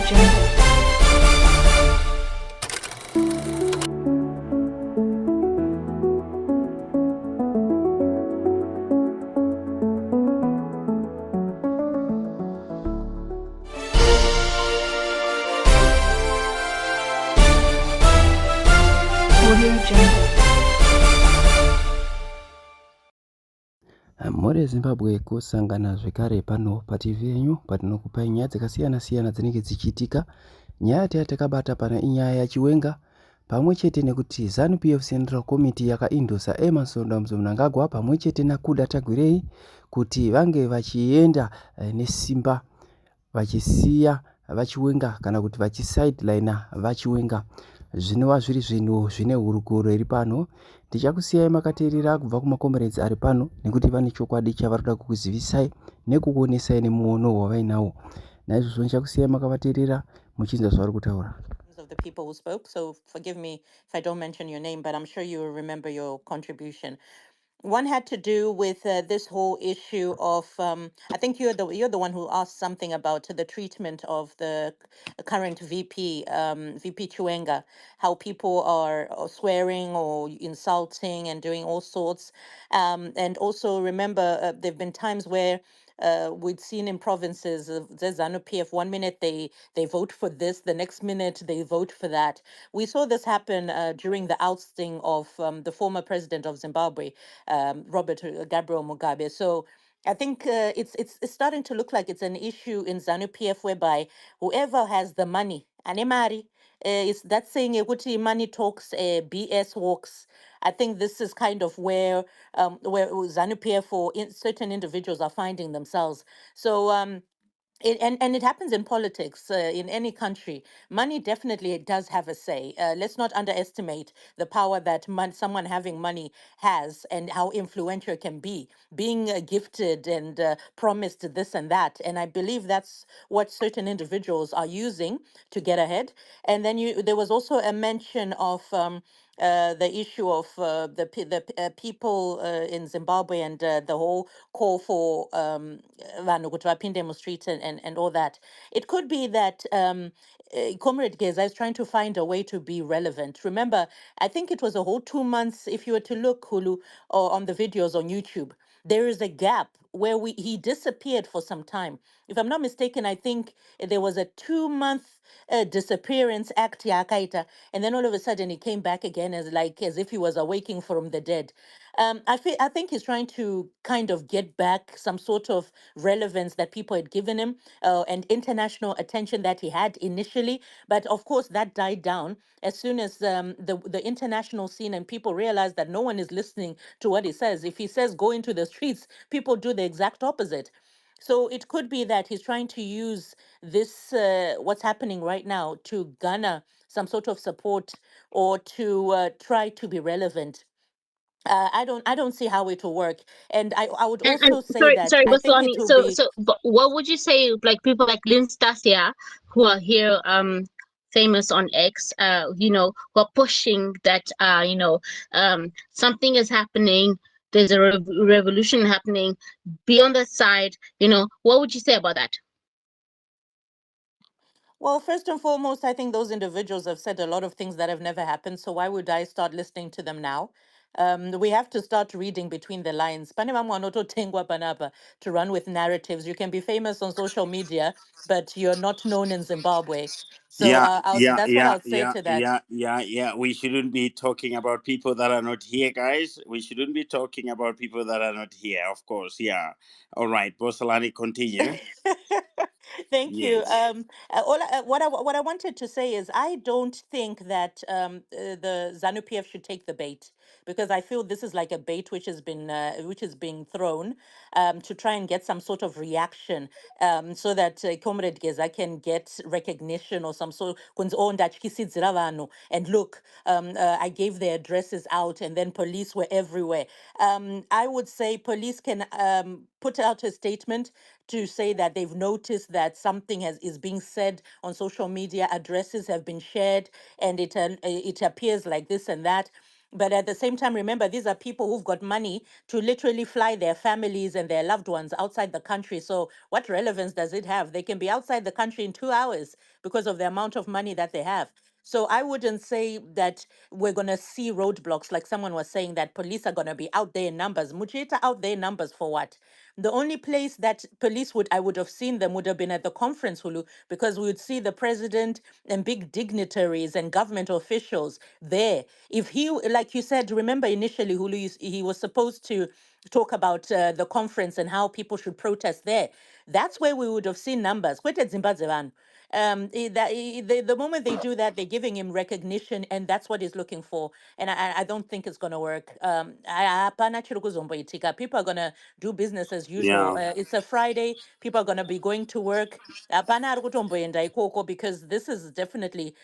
Jungle. Audio Jungle. Mhuri Zimbabwe kusangana zvekare pano paTV yenyu patinokupai nyaya dzakasiyana-siyana dzinenge dzichiitika. Nyaya yatakabata pana inyaya yaChiwenga pamwe chete nekuti ZANU-PF Central Committee yakaindosa Emerson Mnangagwa pamwe chete naKuda Tagwirei kuti vange vachienda nesimba vachisiya vaChiwenga kana kuti vachisideline vaChiwenga. Zvinova zviri zvinhu zvine hurukuro iri pano. Ndichakusiyai makateerera kubva kumakomeredzi ari pano nekuti vane chokwadi chavaroda kukuzivisai nekukuonesai nemuono wavainawo. Naizvozvo ndichakusiyai makavateerera muchinzwa zvavari kutaura. Of the people who spoke, so forgive me if I don't mention your name, but I'm sure you will remember your contribution. One had to do with this whole issue of I think you're the one who asked something about the treatment of the current VP VP Chiwenga, how people are swearing or insulting and doing all sorts, and also remember there've been times where we'd seen in provinces of the ZANU-PF, 1 minute they vote for this, the next minute they vote for that. We saw this happen during the ousting of the former president of Zimbabwe, Robert Gabriel Mugabe. So I think it's starting to look like it's an issue in ZANU-PF whereby whoever has the money, anemari, is that saying ukuthi money talks, BS walks. I think this is kind of where ZANU-PF or certain individuals are finding themselves. So and it happens in politics in any country. Money definitely does have a say. Let's not underestimate the power that someone having money has and how influential it can be, being gifted and promised this and that. And I believe that's what certain individuals are using to get ahead. And then there was also a mention of the issue of the people in Zimbabwe and the whole call for vanhu kuti vapinde streets and all that. It could be that Comrade Geza is trying to find a way to be relevant. Remember, I think it was a whole 2 months, if you were to look, Hulu, or on the videos on YouTube, there is a gap where he disappeared for some time. If I'm not mistaken, I think there was a 2-month disappearance act yakaita, and then all of a sudden he came back again as if he was awaking from the dead. I think he's trying to kind of get back some sort of relevance that people had given him and international attention that he had initially. But of course, that died down as soon as the international scene and people realized that no one is listening to what he says. If he says go into the streets, people do the exact opposite. So it could be that he's trying to use this, what's happening right now, to garner some sort of support or to try to be relevant. I don't see how it will work. And I would And also say sorry, that sorry, I think Bosolani. it will So, be. but what would you say, like people like Lynn Stasia, who are here, famous on X, who are pushing that, something is happening. There's a revolution happening. Be on the side. What would you say about that? Well, first and foremost, I think those individuals have said a lot of things that have never happened. So why would I start listening to them now? We have to start reading between the lines. Pane vamwe vanototengwa panapa to run with narratives. You can be famous on social media, but you're not known in Zimbabwe. So that's what I would say to that. Yeah. We shouldn't be talking about people that are not here, guys. We shouldn't be talking about people that are not here, of course. Yeah. All right. Bosalani, continue. Thank you. Yes. What I wanted to say is I don't think that the ZANU PF should take the bait, because I feel this is like a bait which is being thrown to try and get some sort of reaction, so that Comrade Geza can get recognition or some sort. Kunzi, "Oh, ndatyisidzira vanhu, and look, I gave their addresses out and then police were everywhere." I would say police can put out a statement to say that they've noticed that something is being said on social media, addresses have been shared, and it appears like this and that. But at the same time, remember, these are people who've got money to literally fly their families and their loved ones outside the country. So what relevance does it have? They can be outside the country in 2 hours because of the amount of money that they have. So I wouldn't say that we're going to see roadblocks like someone was saying that police are going to be out there in numbers. Muchita out there in numbers for what? The only place that police I would have seen them would have been at the conference, Hulu, because we would see the president and big dignitaries and government officials there. If he, like you said, remember initially, Hulu, he was supposed to talk about the conference and how people should protest there. That's where we would have seen numbers. Kwete Zimbabwe vanhu. The moment they do that, they're giving him recognition, and that's what he's looking for. And I don't think it's going to work. Hapana chiri kuzomboitika. People are going to do business as usual. Yeah. It's a Friday. People are going to be going to work. Hapana ari kutomboenda ikoko, because this is definitely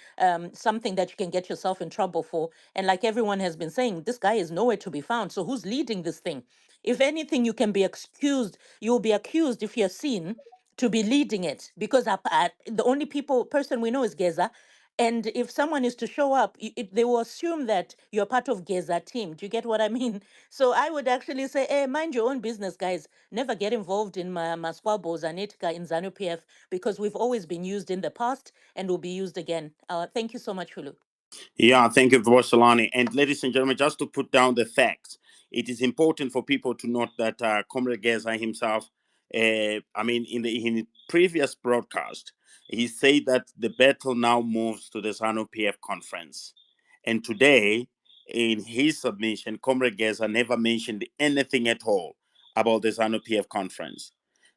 something that you can get yourself in trouble for. And like everyone has been saying, this guy is nowhere to be found. So who's leading this thing? If anything, you can be excused. You'll be accused if you're seen to be leading it, because the only person we know is Geza. And if someone is to show up, they will assume that you're part of Geza team. Do you get what I mean? So I would actually say, hey, mind your own business, guys. Never get involved in my squabbles and etika in ZANU PF, because we've always been used in the past and will be used again. Thank you so much, Hulu. Yeah, thank you, Vosalani. And ladies and gentlemen, just to put down the facts, it is important for people to note that Comrade Geza himself, in the previous broadcast, he said that the battle now moves to the ZANU PF conference. And today, in his submission, Comrade Geza never mentioned anything at all about the ZANU PF conference.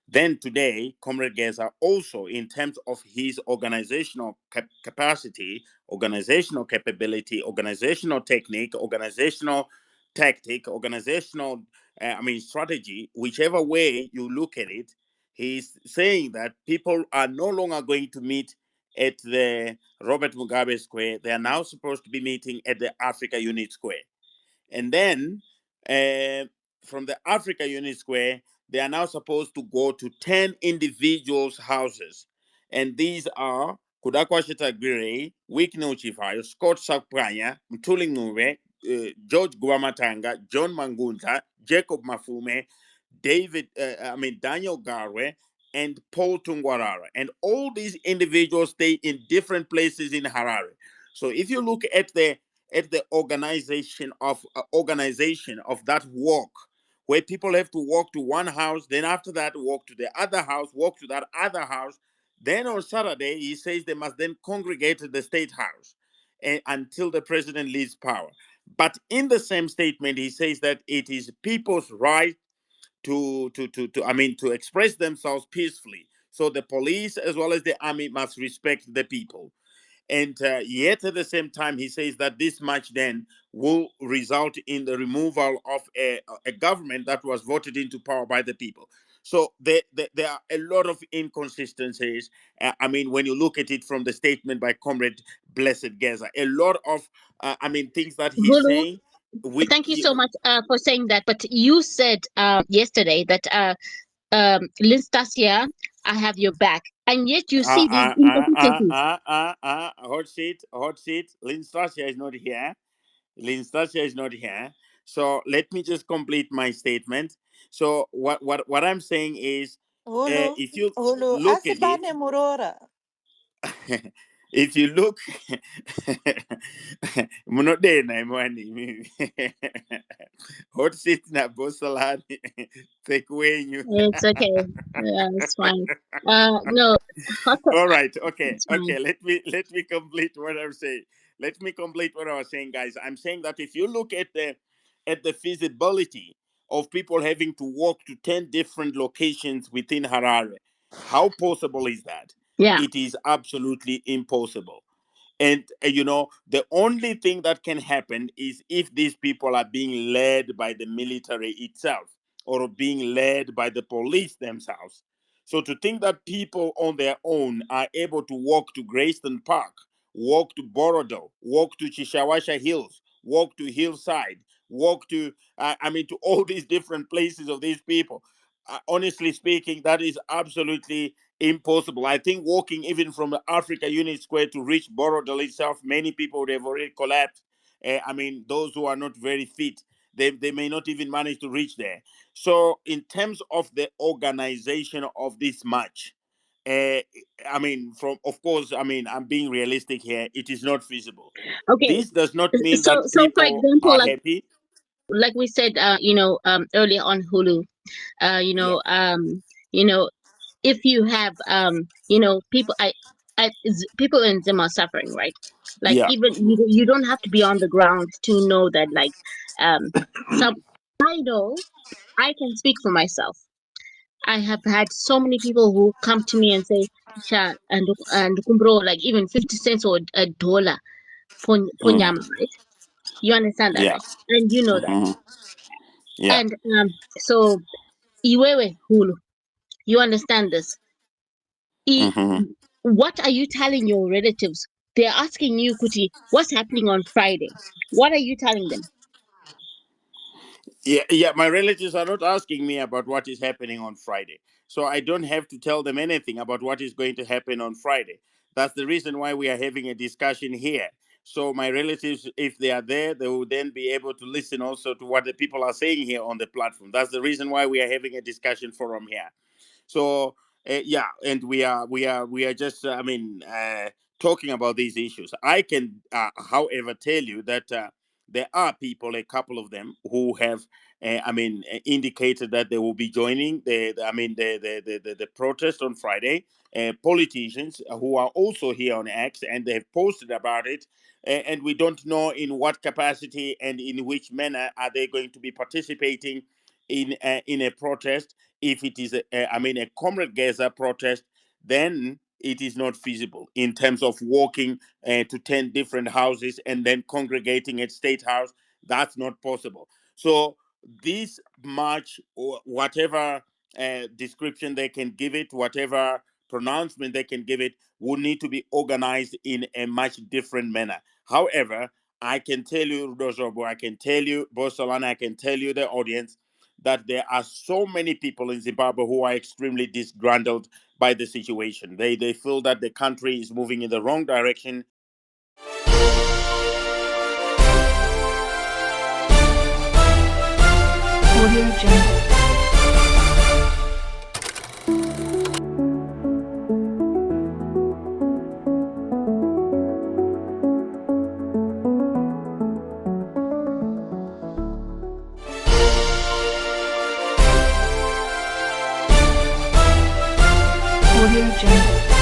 Then today, Comrade Geza also, in terms of his organizational capacity, organizational capability, organizational technique, organizational tactic, organizational, strategy, whichever way you look at it, he's saying that people are no longer going to meet at the Robert Mugabe Square. They are now supposed to be meeting at the Africa Unit Square. And then from the Africa Unit Square, they are now supposed to go to 10 individuals' houses. And these are Kudakwashita Gire, Wikne Uchifayo, Scott Sakpanya, Mtuli Ngure, George Guamatanga, John Mangunta, Jacob Mafume, Daniel Garwe, and Paul Tungwarara. And all these individuals stay in different places in Harare. So if you look at the organization of that walk, where people have to walk to one house, then after that walk to the other house, walk to that other house, then on Saturday he says they must then congregate at the state house until the president leaves power. But in the same statement he says that it is people's right to express themselves peacefully. So the police as well as the army must respect the people. And yet at the same time, he says that this match then will result in the removal of a government that was voted into power by the people. So there are a lot of inconsistencies. When you look at it from the statement by Comrade Blessed Geza, a lot of, things that he's Hulu, saying. With thank you so much for saying that. But you said yesterday that Linstasia, I have your back, and yet you see these inconsistencies. hot seat. Lynn Stasia is not here. Lynn Stasia is not here. So let me just complete my statement. So what I'm saying is, Hulu, if you Hulu, look at it, asibane murora. if you look, munodena mwani hot seat na bosalani take wenyu. It's okay. Yeah, it's fine. No, hot, All right. Okay. it's fine. Okay. Let me complete what I'm saying. Let me complete what I was saying, guys. I'm saying that if you look at the feasibility of people having to walk to 10 different locations within Harare, how possible is that? Yeah. It is absolutely impossible. And the only thing that can happen is if these people are being led by the military itself or being led by the police themselves. So to think that people on their own are able to walk to Grayston Park, walk to Borodale, walk to Chishawasha Hills, walk to Hillside, walk to all these different places of these people. Honestly speaking, that is absolutely impossible. I think walking even from the Africa Unit Square to reach Borodale itself, many people would have already collapsed I mean, those who are not very fit, they may not even manage to reach there. So, in terms of the organization of this match, uh, I mean, from of course, I mean, I'm being realistic here. It is not feasible. Okay. This does not mean So, that so for people example, are happy. like we said, earlier on Hulu, uh, you Yeah. know, um, you know, if you have, people, people in Zim are suffering, right? Like Yeah. even you don't have to be on the ground to know that, like, some I know I can speak for myself. I have had so many people who come to me and say, "Cha and kumbro, like even 50 cents or a dollar for Mm. nyama, right?" You understand that, Yeah. right? And you know that. Hmm. Yeah. And so iwewe hulu, you understand this. I, Hmm. what are you telling your relatives? They're asking you, Kuti, what's happening on Friday? What are you telling them? Yeah, yeah. My relatives are not asking me about what is happening on Friday, so I don't have to tell them anything about what is going to happen on Friday. That's the reason why we are having a discussion here. So my relatives, if they are there, they will then be able to listen also to what the people are saying here on the platform. That's the reason why we are having a discussion forum here. So yeah, and we are just talking about these issues. I can, however, tell you that there are people, a couple of them, who have indicated that they will be joining the protest on Friday. Politicians who are also here on X, and they have posted about it. And we don't know in what capacity and in which manner are they going to be participating in a protest. If it is a Comrade Gaza protest, then it is not feasible in terms of walking to 10 different houses and then congregating at State House. That's not possible. So this march, or whatever description they can give it, whatever pronouncement they can give it, would need to be organized in a much different manner. However, I can tell you, Rojobo, I can tell you, Bosolana, I can tell you, the audience, that there are so many people in Zimbabwe who are extremely disgruntled by the situation. They feel that the country is moving in the wrong direction. Audio Jungle. Audio Jungle.